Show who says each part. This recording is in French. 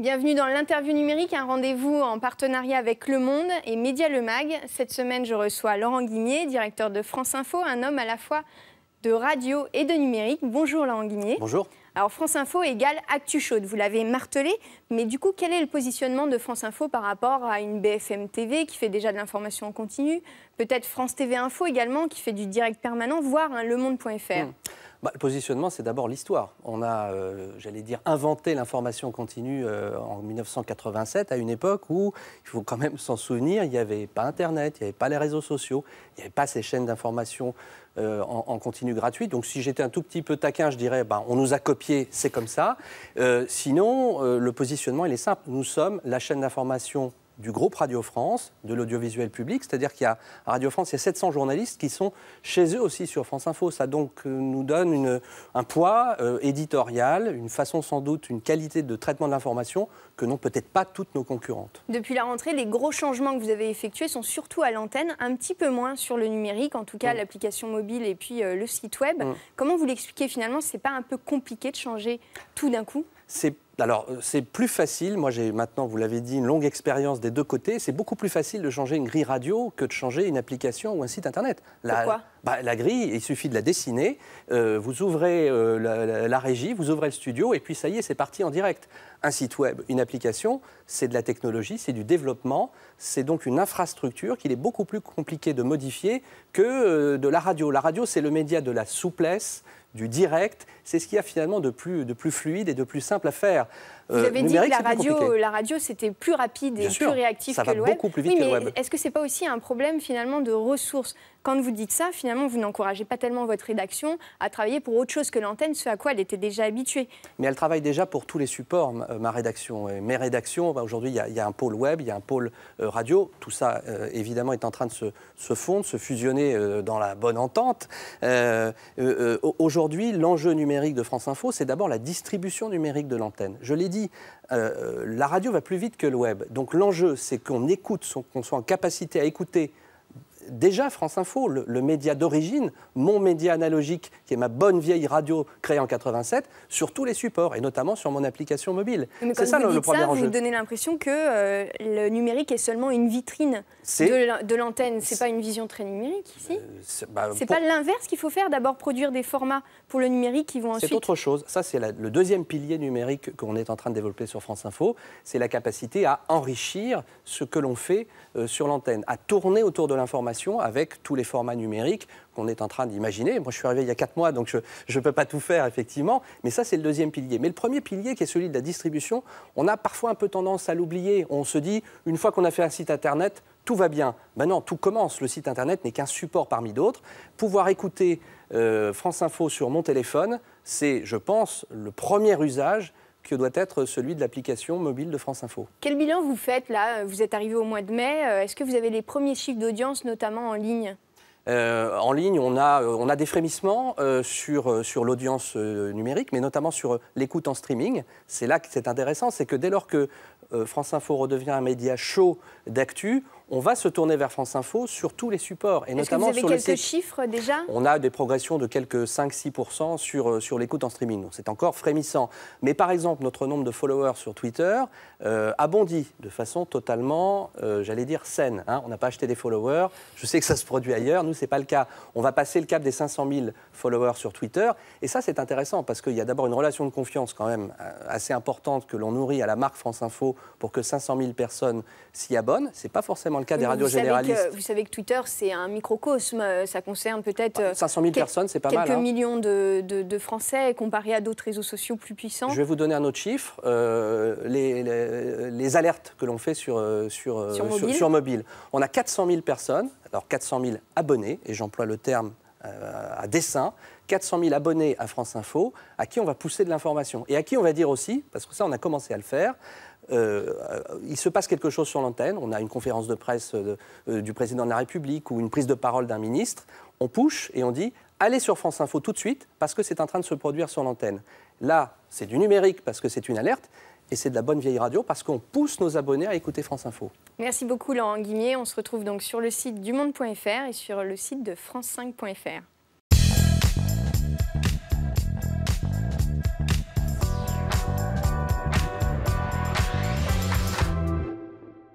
Speaker 1: Bienvenue dans l'interview numérique, un rendez-vous en partenariat avec Le Monde et Média Le Mag. Cette semaine, je reçois Laurent Guimier, directeur de France Info, un homme à la fois de radio et de numérique. Bonjour Laurent Guimier.
Speaker 2: Bonjour.
Speaker 1: Alors France Info égale Actu Chaude, vous l'avez martelé, mais du coup, quel est le positionnement de France Info par rapport à une BFM TV qui fait déjà de l'information en continu, peut-être France TV Info également qui fait du direct permanent, voire un lemonde.fr?
Speaker 2: Le positionnement, c'est d'abord l'histoire. On a, j'allais dire, inventé l'information continue en 1987, à une époque où, il faut quand même s'en souvenir, il n'y avait pas Internet, il n'y avait pas les réseaux sociaux, il n'y avait pas ces chaînes d'information en continu gratuite. Donc si j'étais un tout petit peu taquin, je dirais, on nous a copié, c'est comme ça. Sinon, le positionnement, il est simple. Nous sommes la chaîne d'information du groupe Radio France, de l'audiovisuel public, c'est-à-dire qu'il y a à Radio France, il y a 700 journalistes qui sont chez eux aussi sur France Info. Ça donc nous donne un poids éditorial, une façon sans doute, une qualité de traitement de l'information que n'ont peut-être pas toutes nos concurrentes. Depuis
Speaker 1: la rentrée, les gros changements que vous avez effectués sont surtout à l'antenne, un petit peu moins sur le numérique, en tout cas l'application mobile et puis le site web. Comment vous l'expliquez finalement? C'est pas un peu compliqué de changer tout d'un coup?
Speaker 2: Alors, c'est plus facile. Moi, j'ai maintenant, vous l'avez dit, une longue expérience des deux côtés. C'est beaucoup plus facile de changer une grille radio que de changer une application ou un site Internet.
Speaker 1: Pourquoi ?
Speaker 2: La grille, il suffit de la dessiner. Vous ouvrez la régie, vous ouvrez le studio, et puis ça y est, c'est parti en direct. Un site web, une application, c'est de la technologie, c'est du développement. C'est donc une infrastructure qu'il est beaucoup plus compliqué de modifier que de la radio. La radio, c'est le média de la souplesse, du direct, c'est ce qu'il y a finalement de plus fluide et de plus simple à faire.
Speaker 1: Vous avez dit que la radio c'était plus rapide et plus réactif que le web.
Speaker 2: Ça va beaucoup plus vite que le web.
Speaker 1: Est-ce que ce n'est pas aussi un problème finalement de ressources? Quand vous dites ça, finalement, vous n'encouragez pas tellement votre rédaction à travailler pour autre chose que l'antenne, ce à quoi elle était déjà habituée.
Speaker 2: Mais elle travaille déjà pour tous les supports, ma rédaction. Et mes rédactions, aujourd'hui, il y a un pôle web, il y a un pôle radio. Tout ça, évidemment, est en train de se fondre, se fusionner dans la bonne entente. Aujourd'hui, l'enjeu numérique de France Info, c'est d'abord la distribution numérique de l'antenne. Je l'ai dit, la radio va plus vite que le web. Donc l'enjeu, c'est qu'on écoute, qu'on soit en capacité à écouter déjà France Info, le média d'origine, mon média analogique, qui est ma bonne vieille radio créée en 87, sur tous les supports, et notamment sur mon application mobile.
Speaker 1: C'est ça le premier enjeu. Vous donnez l'impression que le numérique est seulement une vitrine de l'antenne. C'est pas une vision très numérique ici. C'est pas l'inverse qu'il faut faire, d'abord produire des formats pour le numérique qui vont ensuite...
Speaker 2: C'est autre chose. Ça, c'est le deuxième pilier numérique qu'on est en train de développer sur France Info. C'est la capacité à enrichir ce que l'on fait sur l'antenne, à tourner autour de l'information avec tous les formats numériques qu'on est en train d'imaginer. Moi, je suis arrivé il y a 4 mois, donc je ne peux pas tout faire, effectivement. Mais ça, c'est le deuxième pilier. Mais le premier pilier, qui est celui de la distribution, on a parfois un peu tendance à l'oublier. On se dit, une fois qu'on a fait un site Internet, tout va bien. Ben non, tout commence. Le site Internet n'est qu'un support parmi d'autres. Pouvoir écouter France Info sur mon téléphone, c'est, je pense, le premier usage que doit être celui de l'application mobile de France Info.
Speaker 1: Quel bilan vous faites là? Vous êtes arrivé au mois de mai. Est-ce que vous avez les premiers chiffres d'audience, notamment en ligne?
Speaker 2: En ligne, on a des frémissements sur l'audience numérique, mais notamment sur l'écoute en streaming. C'est là que c'est intéressant, c'est que dès lors que France Info redevient un média chaud d'actu, on va se tourner vers France Info sur tous les supports.
Speaker 1: Et notamment sur le site. Est-ce que vous avez quelques chiffres déjà?
Speaker 2: On a des progressions de quelques 5-6% sur l'écoute en streaming. Donc c'est encore frémissant. Mais par exemple, notre nombre de followers sur Twitter a bondi de façon totalement, j'allais dire, saine. On n'a pas acheté des followers. Je sais que ça se produit ailleurs. Nous, ce n'est pas le cas. On va passer le cap des 500 000 followers sur Twitter. Et ça, c'est intéressant parce qu'il y a d'abord une relation de confiance quand même assez importante que l'on nourrit à la marque France Info pour que 500 000 personnes s'y abonnent. Ce n'est pas forcément le cas des radios généralistes.
Speaker 1: Vous savez que Twitter, c'est un microcosme. Ça concerne peut-être
Speaker 2: 500 000 personnes, c'est pas mal.
Speaker 1: Quelques millions de Français comparé à d'autres réseaux sociaux plus puissants.
Speaker 2: Je vais vous donner un autre chiffre. Les alertes que l'on fait sur mobile. On a 400 000 personnes, alors 400 000 abonnés, et j'emploie le terme à dessein, 400 000 abonnés à France Info, à qui on va pousser de l'information. Et à qui on va dire aussi, parce que ça on a commencé à le faire, il se passe quelque chose sur l'antenne, on a une conférence de presse du président de la République ou une prise de parole d'un ministre, on push et on dit allez sur France Info tout de suite parce que c'est en train de se produire sur l'antenne. Là, c'est du numérique parce que c'est une alerte et c'est de la bonne vieille radio parce qu'on pousse nos abonnés à écouter France Info.
Speaker 1: Merci beaucoup Laurent Guimier, on se retrouve donc sur le site dumonde.fr et sur le site de france5.fr.